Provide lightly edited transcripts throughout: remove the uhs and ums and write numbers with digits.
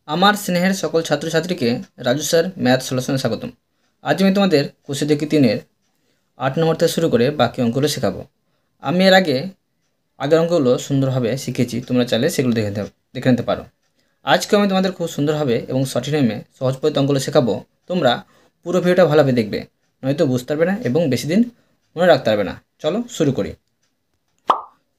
আমার স্নেহের সকল ছাত্রছাত্রীকে রাজু স্যার ম্যাথ সলিউশনে স্বাগতম। আজ আমি তোমাদের কোষে দেখি 3-এর 8 নম্বর থেকে শুরু করে বাকি অঙ্কগুলো শেখাবো। আমি এর আগের অঙ্কগুলো সুন্দরভাবে শিখেছি, তোমরা চাইলে সেগুলো দেখে নিতে পারো। আজকে আমি তোমাদের খুব সুন্দরভাবে এবং সঠিক নিয়মে সহজ পদ্ধতি অঙ্কগুলো শেখাবো। তোমরা পুরো ভিডিওটা ভালোভাবে দেখবে, নয়তো বুঝতে পারবে না এবং বেশি দিন মনে রাখতে পারবে না। চলো শুরু করি।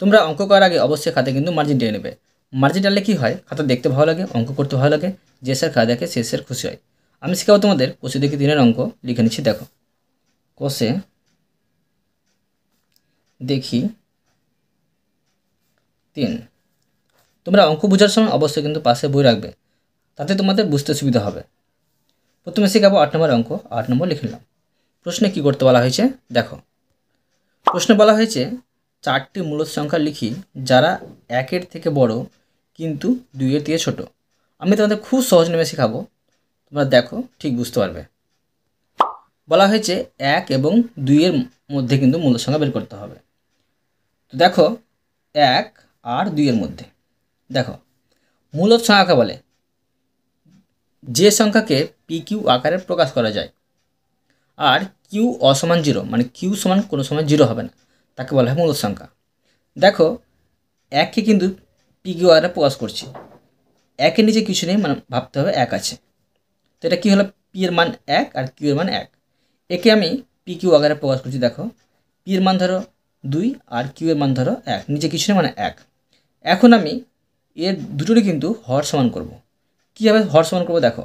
তোমরা অঙ্ক করার আগে অবশ্যই খাতে কিন্তু মার্জিন টেনে নেবে। মার্জিন টানলে কী হয়, খাতা দেখতে ভালো লাগে, অঙ্ক করতে ভালো লাগে। যে স্যার খাতা দেখে সে স্যার খুশি হয়। আমি শেখাবো তোমাদের কোষে দেখি 3-এর অঙ্ক। লিখে নিচ্ছি, দেখো। কোষে দেখি 3। তোমরা অঙ্ক বোঝার সময় অবশ্যই কিন্তু পাশে বই রাখবে, তাতে তোমাদের বুঝতে সুবিধা হবে। প্রথমে শেখাবো 8 নম্বর অঙ্ক। 8 নম্বর লিখে নিলাম। প্রশ্নে কী করতে বলা হয়েছে, দেখো। প্রশ্নে বলা হয়েছে 4টি মূলদ সংখ্যা লিখি যারা 1-এর থেকে বড় কিন্তু 2-এর থেকে ছোট। আমি তোমাদের খুব সহজ নিয়মে শেখাবো, তোমরা দেখো ঠিক বুঝতে পারবে। বলা হয়েছে 1 এবং 2-এর মধ্যে কিন্তু মূলদ সংখ্যা বের করতে হবে। তো দেখো 1 আর 2-এর মধ্যে, দেখো মূলদ সংখ্যাকে বলে যে সংখ্যাকে পি কিউ আকারে প্রকাশ করা যায়, আর কিউ অসমান 0, মানে কিউ সমান কোনো সময় 0 হবে না, তাকে বলা হয় মূলদ সংখ্যা। দেখো 1কে কিন্তু পি কিউ আকারে প্রকাশ করছি, 1-এর নিচে কিছু নেই, মানে ভাবতে হবে 1 আছে। তো এটা কী হলো, পি এর মান 1 আর কিউ এর মান 1। একে আমি পি কিউ আকারে প্রকাশ করছি। দেখো পি এর মান ধরো 2 আর কিউ এর মান ধরো 1, নিচে কিছু নেই মানে 1। এখন আমি এর দুটোরই কিন্তু হর সমান করব। কীভাবে হর সমান করবো, দেখো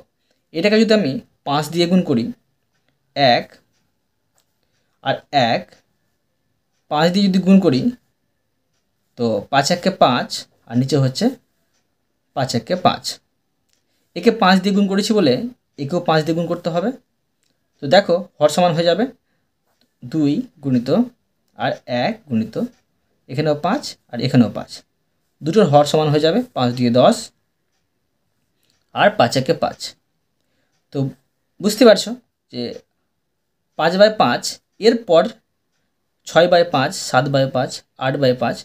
এটাকে যদি আমি 5 দিয়ে গুণ করি, 1 আর 1 5 দিয়ে যদি গুণ করি, তো 5 1 5 আর নিচে হচ্ছে 5 1 5। একে 5 দিয়ে গুণ করেছি বলে একেও 5 দিয়ে গুণ করতে হবে। তো দেখো হর সমান হয়ে যাবে 2 গুণিত আর 1 গুণিত এখানেও 5 আর এখানেও 5, দুটোর হর সমান হয়ে যাবে 5 দিয়ে 10 আর 5 1 5। তো বুঝতে পারছো যে 5/5, এরপর 6/5, 7/5, 8/5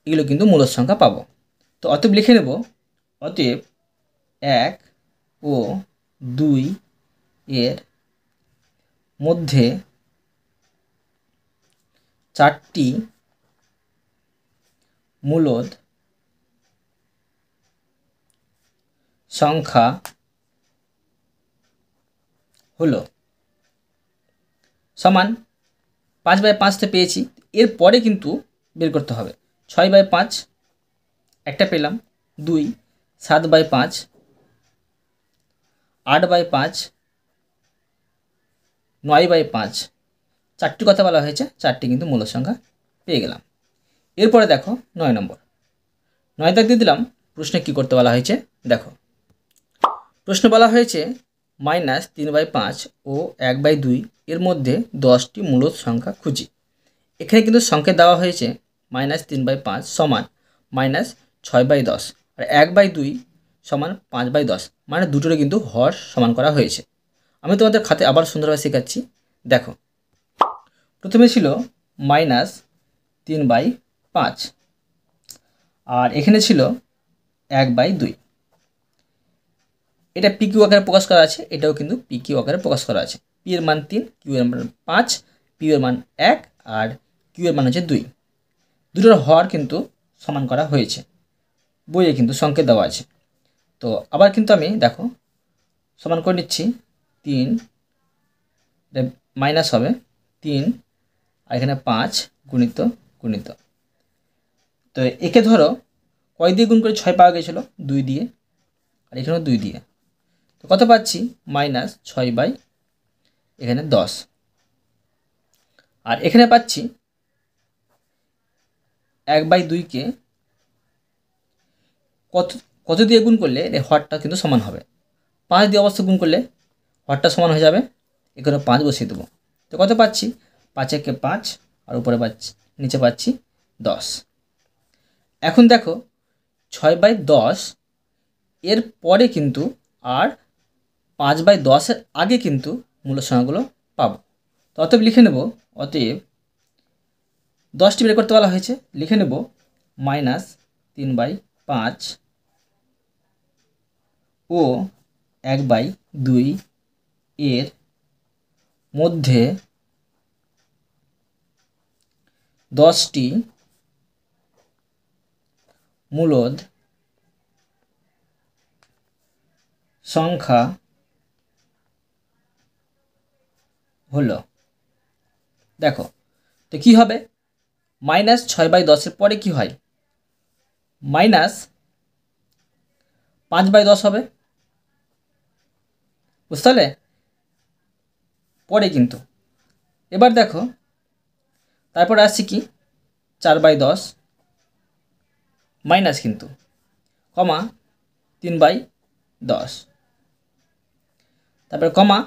এগুলো কিন্তু মূলদ সংখ্যা পাবো। তো অতএব লিখে নেব, অতএব 1 ও 2 এর মধ্যে 4টি মূলদ সংখ্যা হলো সমান 5/5 তো পেয়েছি, এরপরে কিন্তু বের করতে হবে। 6/5 একটা পেলাম, 2 7/5, 8/5, 9/5, 4টি কথা বলা হয়েছে, 4টি কিন্তু মূলদ সংখ্যা পেয়ে গেলাম। এরপরে দেখো 9 নম্বর। 9 দাগ দিয়ে দিলাম। প্রশ্নে কী করতে বলা হয়েছে, দেখো। প্রশ্ন বলা হয়েছে -3/5 ও 1/2 এর মধ্যে 10টি মূলদ সংখ্যা খুঁজি। এখানে কিন্তু সংকেত দেওয়া হয়েছে -3/5 সমান -6/10 আর 1/2 সমান 5/10, মানে দুটোরে কিন্তু হর সমান করা হয়েছে। আমি তোমাদের খাতে আবার সুন্দরভাবে শেখাচ্ছি, দেখো। প্রথমে ছিল -3/5 আর এখানে ছিল 1/2। এটা পি কিউ আকারে প্রকাশ করা আছে, এটাও কিন্তু পি কিউ আকারে প্রকাশ করা আছে। পি এর মান 3, কিউ এর মান 5, পি এর মান 1 আর কিউ এর মান হচ্ছে 2। দুটোর হর কিন্তু সমান করা হয়েছে, বইয়ে কিন্তু সংকেত দেওয়া আছে। তো আবার কিন্তু আমি দেখো সমান করে নিচ্ছি। 3 মাইনাস হবে 3 আর এখানে 5 গুণিত গুণিত। তো একে ধরো কয় দিয়ে গুণ করে 6 পাওয়া গেছিলো, 2 দিয়ে, আর এখানেও 2 দিয়ে। তো কত পাচ্ছি, -6 এখানে 10, আর এখানে পাচ্ছি 1/2কে কত কত দিয়ে গুণ করলে এর হরটা কিন্তু সমান হবে। 5 দিয়ে অবশ্য গুণ করলে হরটা সমান হয়ে যাবে, এখানে 5 বসিয়ে দেবো। তো কত পাচ্ছি, 5 1 5 আর উপরে পাচ্ছি, নিচে পাচ্ছি 10। এখন দেখো 6/10 এর পরে কিন্তু আর 5/10-এর আগে কিন্তু মূলদ সংখ্যাগুলো পাবো। তো অতএব লিখে নেব, অতএব 10টি বের করতে বলা হয়েছে, লিখে নেব -3/5 ও 1/2 এর মধ্যে 10টি মূলদ সংখ্যা হলো। দেখো তো কি হবে, -6/10 পরে কি হয়, -5/10 হবে, বুঝতে পারলে পরে কিন্তু। এবার দেখো তারপরে আসছে কি 4/10 মাইনাস কিন্তু কমা 3/10, তারপরে কমা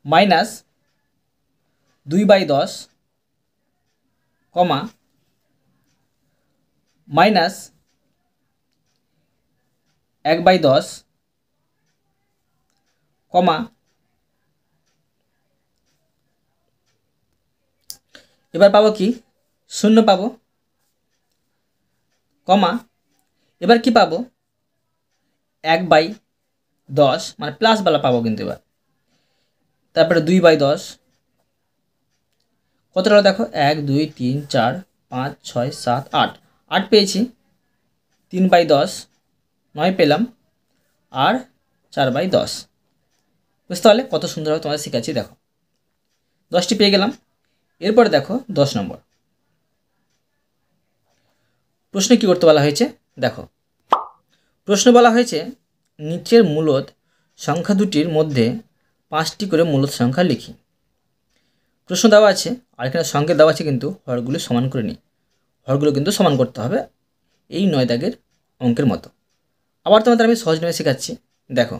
-2/10 কমা -1/10 কমা, এবার পাবো কি 0 পাবো, কমা এবার কি পাবো 1/10 মানে প্লাসওয়ালা পাবো কিন্তু এবার, তারপরে 2/10 কতটা হলো দেখো 1 2 3 4 5 6 7 8, 8 পেয়েছি, 3/10 9 পেলাম, আর 4/10। বুঝতে পারলে কত সুন্দরভাবে তোমাদের শেখাচ্ছি। দেখো 10টি পেয়ে গেলাম। এরপরে দেখো 10 নম্বর প্রশ্নে কী করতে বলা হয়েছে। দেখো প্রশ্ন বলা হয়েছে নিচের মূলদ সংখ্যা দুটির মধ্যে 5টি করে মূলদ সংখ্যা লিখি। প্রশ্ন দেওয়া আছে আর এখানে সংকেত দেওয়া আছে কিন্তু হরগুলো সমান করে নিই, হরগুলো কিন্তু সমান করতে হবে এই 9 দাগের অঙ্কের মতো। আবার তোমাদের আমি সহজ নিয়মে শেখাচ্ছি। দেখো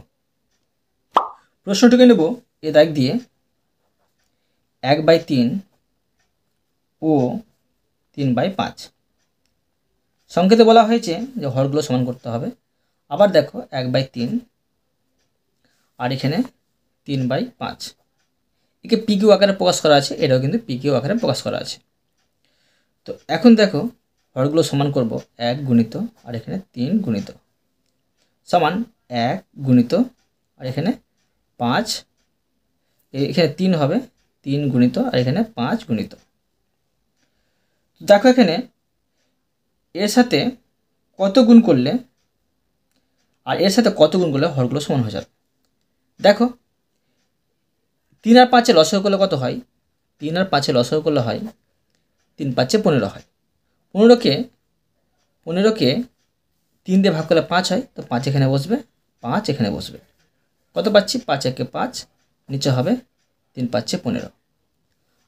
প্রশ্নটিকে নেব এ দাগ দিয়ে 1/3 ও 3/5। সংকেতে বলা হয়েছে যে হরগুলো সমান করতে হবে। আবার দেখো 1/3 আর এখানে 3/5, একে পিকিউ আকারে প্রকাশ করা আছে, এটাও কিন্তু পিকিউ আকারে প্রকাশ করা আছে। তো এখন দেখো হরগুলো সমান করব 1 গুণিত আর এখানে 3 গুণিত সমান 1 গুণিত আর এখানে 5, এখানে 3 হবে, 3 গুণিত আর এখানে 5 গুণিত। দেখো এখানে এর সাথে কত গুণ করলে আর এর সাথে কত গুণ করলে হরগুলো সমান হয়ে যাবে। দেখো 3 আর 5 লসাগু করলে কত হয়, 3 আর 5 লসাগু করলে হয় 3 5 15 হয়। 15কে 3 দিয়ে ভাগ করলে 5 হয়, তো 5 এখানে বসবে, 5 এখানে বসবে। কত পাচ্ছি 5 একে 5, নিচে হবে 3 5 15।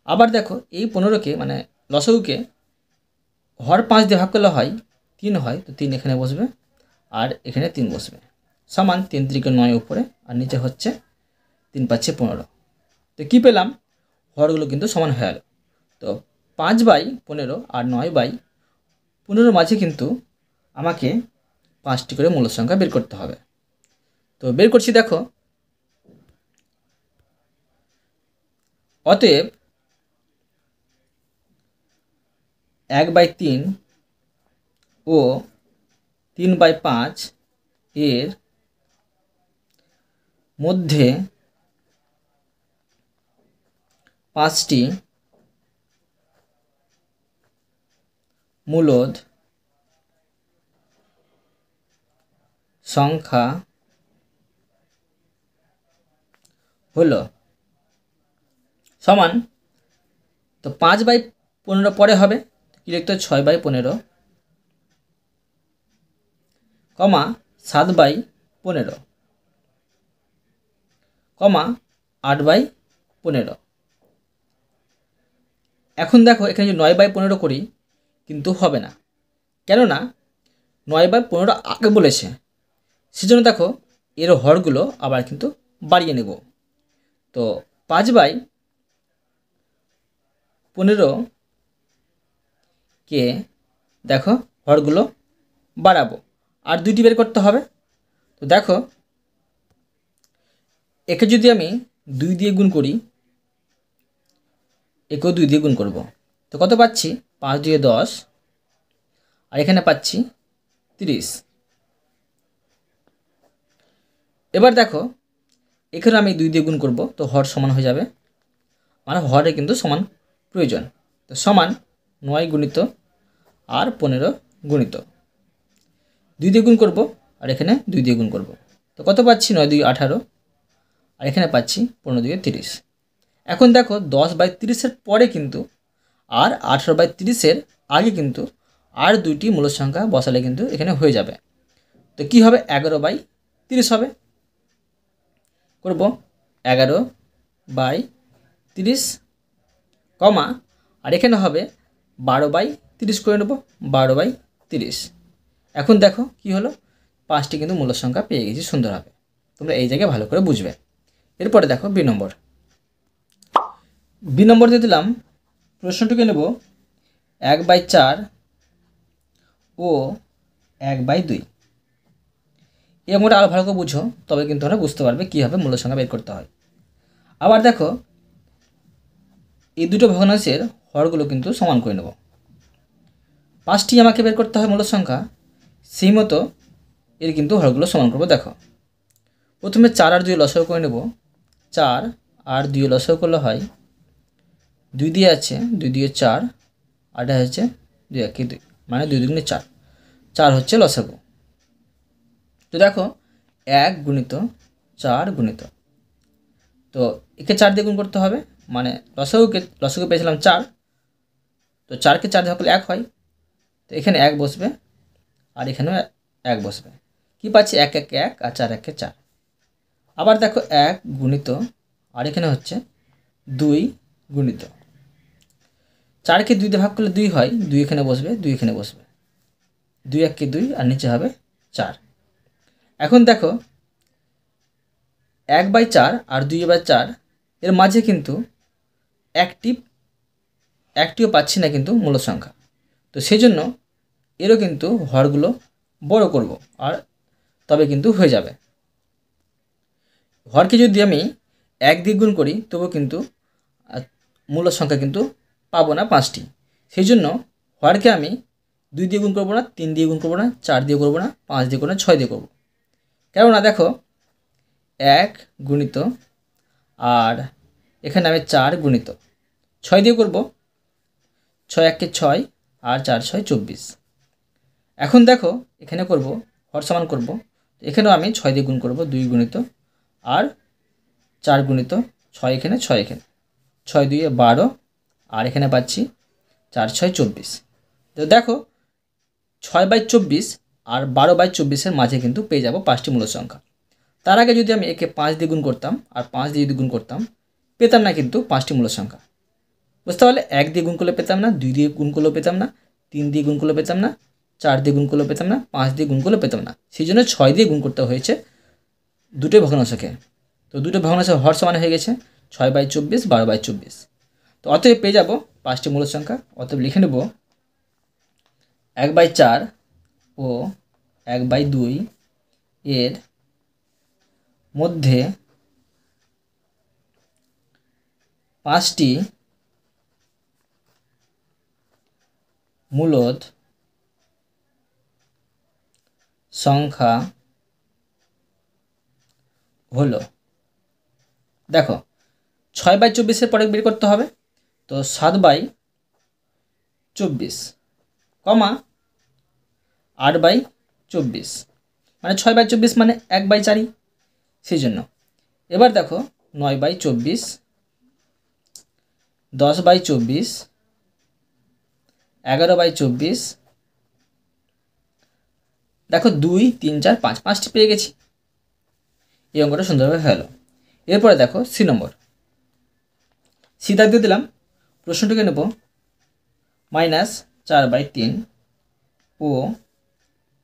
আবার দেখো এই 15কে মানে লসাগুকে হর 5 দিয়ে ভাগ করলে হয় 3 হয়, তো 3 এখানে বসবে আর এখানে 3 বসবে, সমান 3 3 9 উপরে আর নিচে হচ্ছে 3 5 15। তো কী পেলাম, হরগুলো কিন্তু সমান হয়ে গেল। তো 5/15 আর 9/15 মাঝে কিন্তু আমাকে 5টি করে মূলদ সংখ্যা বের করতে হবে। তো বের করছি দেখো, অতএব 1/3 ও 3/5 এর মধ্যে 5টি মূলদ সংখ্যা হলো সমান, তো 5/15 পরে হবে কি লিখতে হবে 6/15 কমা 7/15 কমা 8/15। এখন দেখো এখানে যদি 9/15 করি কিন্তু হবে না, কেননা 9/15 আগে বলেছে, সেজন্য দেখো এর হরগুলো আবার কিন্তু বাড়িয়ে নেব। তো 5/15 কে দেখো হরগুলো বাড়াবো আর 2টি বের করতে হবে। তো দেখো একে যদি আমি 2 দিয়ে গুণ করি, একেও 2 দিয়ে গুণ করব, তো কত পাচ্ছি 5 2 10 আর এখানে পাচ্ছি 30। এবার দেখো এখানে আমি 2 দিয়ে গুণ করব, তো হর সমান হয়ে যাবে, মানে হরে কিন্তু সমান প্রয়োজন। তো সমান 9 গুণিত আর 15 গুণিত 2 দিয়ে গুণ করব, আর এখানে 2 দিয়ে গুণ করব। তো কত পাচ্ছি? 9 2 18, আর এখানে পাচ্ছি 15 2 30। এখন দেখো 10/30 পরে কিন্তু আর 18/30 আগে কিন্তু আর দুইটি মূল সংখ্যা বসালে কিন্তু এখানে হয়ে যাবে। তো কি হবে? 11/30 হবে। করব 11/30 কমা, আর এখানে হবে 12/30 করে নেব, 12/30। এখন দেখো কি হলো, 5টি কিন্তু মূল সংখ্যা পেয়ে গেছি সুন্দরভাবে। তোমরা এই জায়গায় ভালো করে বুঝবে। এরপরে দেখো বি নম্বর দিয়ে দিলাম। প্রশ্নটিকে নেব 1/4 ও 1/2। এই অঙ্কটা আরও ভালো করে বুঝো, তবে কিন্তু তোমরা বুঝতে পারবে কীভাবে মূল সংখ্যা বের করতে হয়। আবার দেখো এই দুটো ভগ্নাংশের হরগুলো কিন্তু সমান করে নেব। 5টি আমাকে বের করতে হয় মূল সংখ্যা, সেই মতো এর কিন্তু হরগুলো সমান করব। দেখো প্রথমে 4 আর 2 লসাগু করে নেব। 4 আর 2 লসাগু করলে হয় 2 দিয়ে আছে 2 দিয়ে 4, আর এটা হচ্ছে 2 1 2, মানে 2 2 4, 4 হচ্ছে লসাগু। তো দেখো 1 গুণিত 4 গুণিত, তো একে 4 দিয়ে গুণ করতে হবে, মানে লসাগু পেয়েছিলাম 4, তো 4কে 4 দিয়ে ভাগ করলে 1 হয়, তো এখানে 1 বসবে আর এখানেও 1 বসবে। কি পাচ্ছি? 1 1 1 আর 4 1 4। আবার দেখো 1 গুণিত, আর এখানে হচ্ছে 2 গুণিত। 4কে 2 দিয়ে ভাগ করলে 2 হয়, 2 এখানে বসবে, 2 এখানে বসবে, 2 1 2 আর নিচে হবে 4। এখন দেখো 1/4 আর 2/4 এর মাঝে কিন্তু একটিও পাচ্ছি না কিন্তু মূল সংখ্যা, তো সেই জন্য এরও কিন্তু হরগুলো বড় করব, আর তবে কিন্তু হয়ে যাবে। হরকে যদি আমি 1 দিয়ে গুণ করি তবু কিন্তু মূল সংখ্যা কিন্তু পাবো না 5টি। সেই জন্য হরকে আমি 2 দিয়ে গুণ করবো না, 3 দিয়ে গুণ করবো না, 4 দিয়ে করবো না, 5 দিয়ে করবো না, 6 দিয়ে করবো। কেননা দেখো 1 গুণিত আর এখানে আমি 4 গুণিত 6 দিয়ে করব, 6 1 6 আর 4 6 24। এখন দেখো এখানে করব হর সমান করব, এখানেও আমি 6 দিয়ে গুণ করব, 2 গুণিত আর 4 গুণিত 6 এখানে 6 এখানে, 6 2 12, আর এখানে পাচ্ছি 4 6 24। তো দেখো 6/24 আর 12/24 মাঝে কিন্তু পেয়ে যাব 5টি মূল সংখ্যা। তার আগে যদি আমি একে 5 দিয়ে গুণ করতাম আর 5 দিয়ে যদি গুণ করতাম, পেতাম না কিন্তু 5টি মূল সংখ্যা। বুঝতে পারলে? 1 দিয়ে গুণ করলে পেতাম না, 2 দিয়ে গুণ করলেও পেতাম না, 3 দিয়ে গুণ করলেও পেতাম না, 4 দিয়ে গুণ করলেও পেতাম না, 5 দিয়ে গুণ করলেও পেতাম না। সেই জন্য 6 দিয়ে গুণ করতে হয়েছে দুটো ভগ্নাংশকে। তো দুটো ভগ্নাংশের হর সমান হয়ে গেছে 6/24 12/24। তো অতএব পেয়ে যাব 5টি মূল সংখ্যা। অতএব লিখে নেব 1/4 ও 1/2 এর মধ্যে 5টি মূলদ সংখ্যা হলো, দেখো 6/24 পরে বের করতে হবে, তো 7/24 কমা 8/24, মানে 6/24 মানে 1/4, সেই জন্য। এবার দেখো 9/24, 10/24, 11/24, দেখো 2 3 4 5, 5টি পেয়ে গেছি। এই অঙ্কটা সুন্দরভাবে হয়ে গেল। এরপরে দেখো সি নম্বর। সি দাগ দিয়ে দিলাম। প্রশ্নটিকে নেব -4/3 ও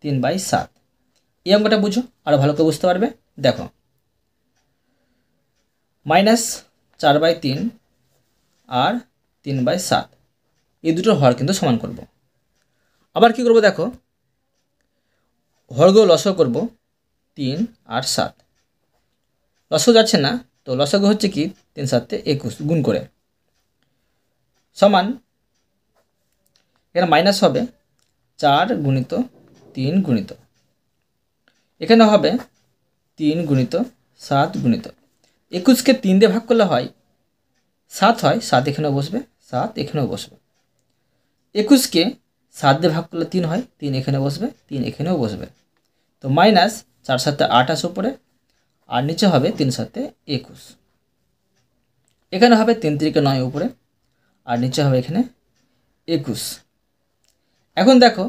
3/7। এই অঙ্কটা বুঝো, আরও ভালো করে বুঝতে পারবে। দেখো -4/3 আর 3/7 এই দুটোর হর কিন্তু সমান করব। আবার কি করব? দেখো হরগুলো লসাগু করব, 3 আর 7। লসাগু যাচ্ছে না, তো লসাগু হচ্ছে কি 3 7 21 গুণ করে সমান, এখানে মাইনাস হবে 4 গুণিত 3 গুণিত, এখানে হবে 3 গুণিত 7 গুণিত 21কে 3 দিয়ে ভাগ করলে হয় 7 হয়, 7 এখানেও বসবে, 7 এখানেও বসবে। 21কে 7 দিয়ে ভাগ করলে 3 হয়, 3 এখানে বসবে, 3 এখানেও বসবে। তো মাইনাস 4 7 8 আসে উপরে, আর নিচে হবে 3 7 21। এখানে হবে 3 3 9 উপরে, আর নিচে হবে এখানে 21। এখন দেখো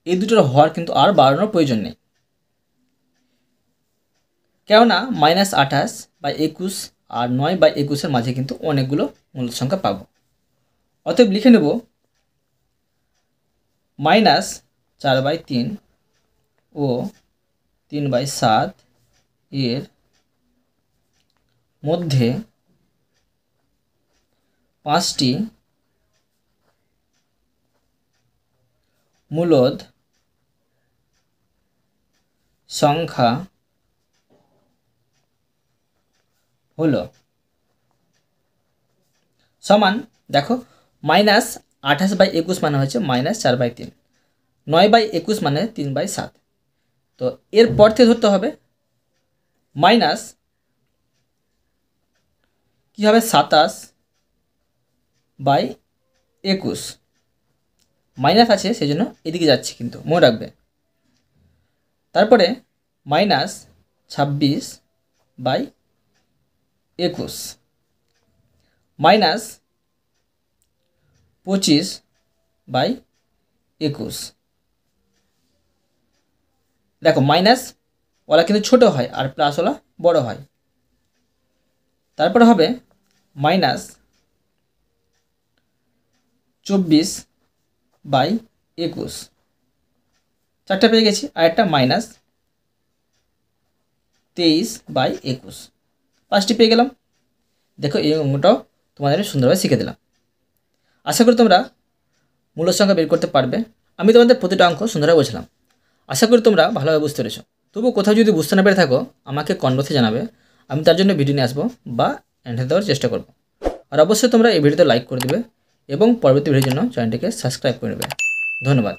এই দুটোর হর কিন্তু আর বাড়ানোর প্রয়োজন নেই, কেননা -28/21 আর 9/21-এর মাঝে কিন্তু অনেকগুলো মূল সংখ্যা পাবো। অতএব লিখে নেব -4/3 ও 3/7 এর মধ্যে 5টি মূলদ সংখ্যা হলো সমান, দেখো -28/21 মানে হচ্ছে -4/3, 9/21 মানে 3/7। তো এর পর থেকে ধরতে হবে মাইনাস কী হবে 27/21, মাইনাস আছে সেই জন্য এদিকে যাচ্ছে কিন্তু মনে রাখবে। তারপরে -26/21 মাইনাস 25/21। দেখো মাইনাস ওলা কিন্তু ছোট হয় আর প্লাস ওলা বড় হয়। তারপরে হবে -24/21, চারটা পেয়ে গেছি, আর একটা -23/21, 5টি পেয়ে গেলাম। দেখো এই অঙ্কটাও তোমাদের সুন্দরভাবে শিখে দিলাম। আশা করি তোমরা মূল সংখ্যা বের করতে পারবে। আমি তোমাদের প্রতিটা অঙ্ক সুন্দরভাবে বোঝালাম, আশা করি তোমরা ভালোভাবে বুঝতে পেরেছো। তবু কোথাও যদি বুঝতে না পেরে থাকো আমাকে কমেন্ট বক্সে জানাবে, আমি তার জন্য ভিডিও নিয়ে আসবো বা অ্যান্সার দেওয়ার চেষ্টা করব। আর অবশ্যই তোমরা এই ভিডিওতে লাইক করে দেবে এবং পরবর্তী ভিডিওর জন্য চ্যানেলটিকে সাবস্ক্রাইব করে নেবে। ধন্যবাদ।